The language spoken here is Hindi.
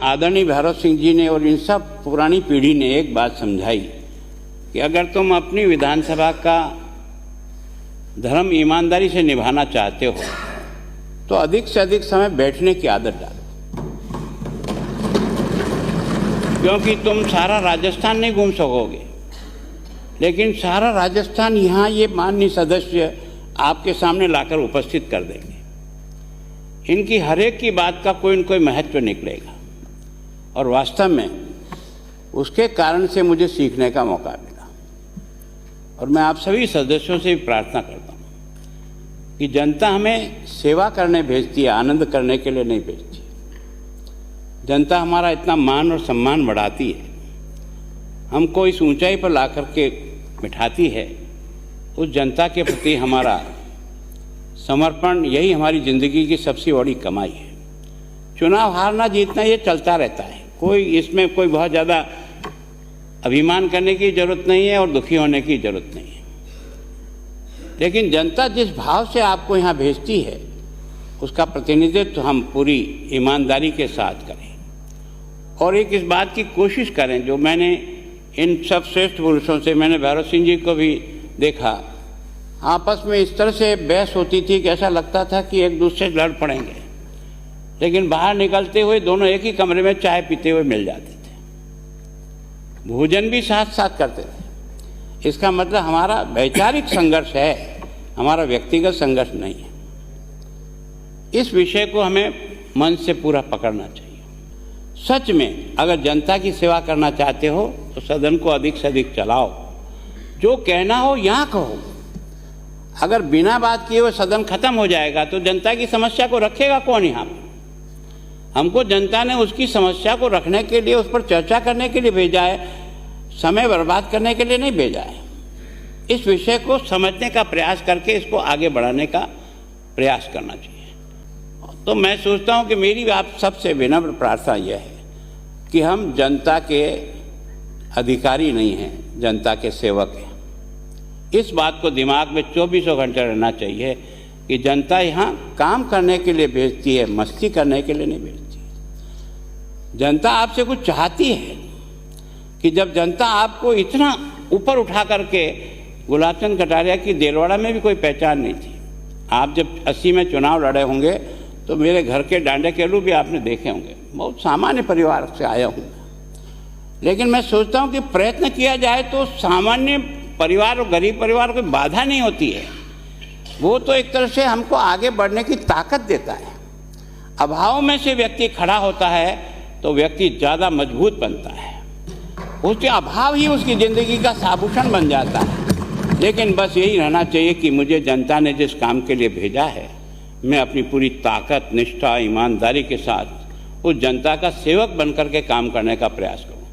आदरणीय भैरव सिंह जी ने और इन सब पुरानी पीढ़ी ने एक बात समझाई कि अगर तुम अपनी विधानसभा का धर्म ईमानदारी से निभाना चाहते हो तो अधिक से अधिक समय बैठने की आदत डालो, क्योंकि तुम सारा राजस्थान नहीं घूम सकोगे, लेकिन सारा राजस्थान यहाँ ये माननीय सदस्य आपके सामने लाकर उपस्थित कर देंगे। इनकी हर एक की बात का कोई न कोई महत्व निकलेगा और वास्तव में उसके कारण से मुझे सीखने का मौका मिला। और मैं आप सभी सदस्यों से भी प्रार्थना करता हूँ कि जनता हमें सेवा करने भेजती है, आनंद करने के लिए नहीं भेजती। जनता हमारा इतना मान और सम्मान बढ़ाती है, हमको इस ऊंचाई पर ला कर के बिठाती है। उस जनता के प्रति हमारा समर्पण, यही हमारी ज़िंदगी की सबसे बड़ी कमाई है। चुनाव हारना जीतना ये चलता रहता है, कोई इसमें कोई बहुत ज़्यादा अभिमान करने की ज़रूरत नहीं है और दुखी होने की ज़रूरत नहीं है। लेकिन जनता जिस भाव से आपको यहाँ भेजती है उसका प्रतिनिधित्व हम पूरी ईमानदारी के साथ करें और एक इस बात की कोशिश करें, जो मैंने इन सब श्रेष्ठ पुरुषों से, मैंने भैरव सिंह जी को भी देखा, आपस में इस तरह से बहस होती थी कि ऐसा लगता था कि एक दूसरे से लड़ पड़ेंगे, लेकिन बाहर निकलते हुए दोनों एक ही कमरे में चाय पीते हुए मिल जाते थे, भोजन भी साथ साथ करते थे। इसका मतलब हमारा वैचारिक संघर्ष है, हमारा व्यक्तिगत संघर्ष नहीं है। इस विषय को हमें मन से पूरा पकड़ना चाहिए। सच में अगर जनता की सेवा करना चाहते हो तो सदन को अधिक से अधिक चलाओ, जो कहना हो यहाँ कहो। अगर बिना बात किए हुए सदन खत्म हो जाएगा तो जनता की समस्या को रखेगा कौन यहाँ? हमको जनता ने उसकी समस्या को रखने के लिए, उस पर चर्चा करने के लिए भेजा है, समय बर्बाद करने के लिए नहीं भेजा है। इस विषय को समझने का प्रयास करके इसको आगे बढ़ाने का प्रयास करना चाहिए। तो मैं सोचता हूँ कि मेरी आप सबसे विनम्र प्रार्थना यह है कि हम जनता के अधिकारी नहीं हैं, जनता के सेवक हैं। इस बात को दिमाग में 24 घंटे रहना चाहिए कि जनता यहाँ काम करने के लिए भेजती है, मस्ती करने के लिए नहीं भेजती। जनता आपसे कुछ चाहती है कि जब जनता आपको इतना ऊपर उठा करके, गुलाबचंद कटारिया की देलवाड़ा में भी कोई पहचान नहीं थी। आप जब 80 में चुनाव लड़े होंगे तो मेरे घर के डांडे केलू भी आपने देखे होंगे, बहुत सामान्य परिवार से आया हूँ। लेकिन मैं सोचता हूँ कि प्रयत्न किया जाए तो सामान्य परिवार और गरीब परिवार को बाधा नहीं होती है, वो तो एक तरह से हमको आगे बढ़ने की ताकत देता है। अभाव में से व्यक्ति खड़ा होता है तो व्यक्ति ज़्यादा मजबूत बनता है, उसके अभाव ही उसकी ज़िंदगी का आभूषण बन जाता है। लेकिन बस यही रहना चाहिए कि मुझे जनता ने जिस काम के लिए भेजा है, मैं अपनी पूरी ताकत, निष्ठा, ईमानदारी के साथ उस जनता का सेवक बनकर के काम करने का प्रयास करूँ।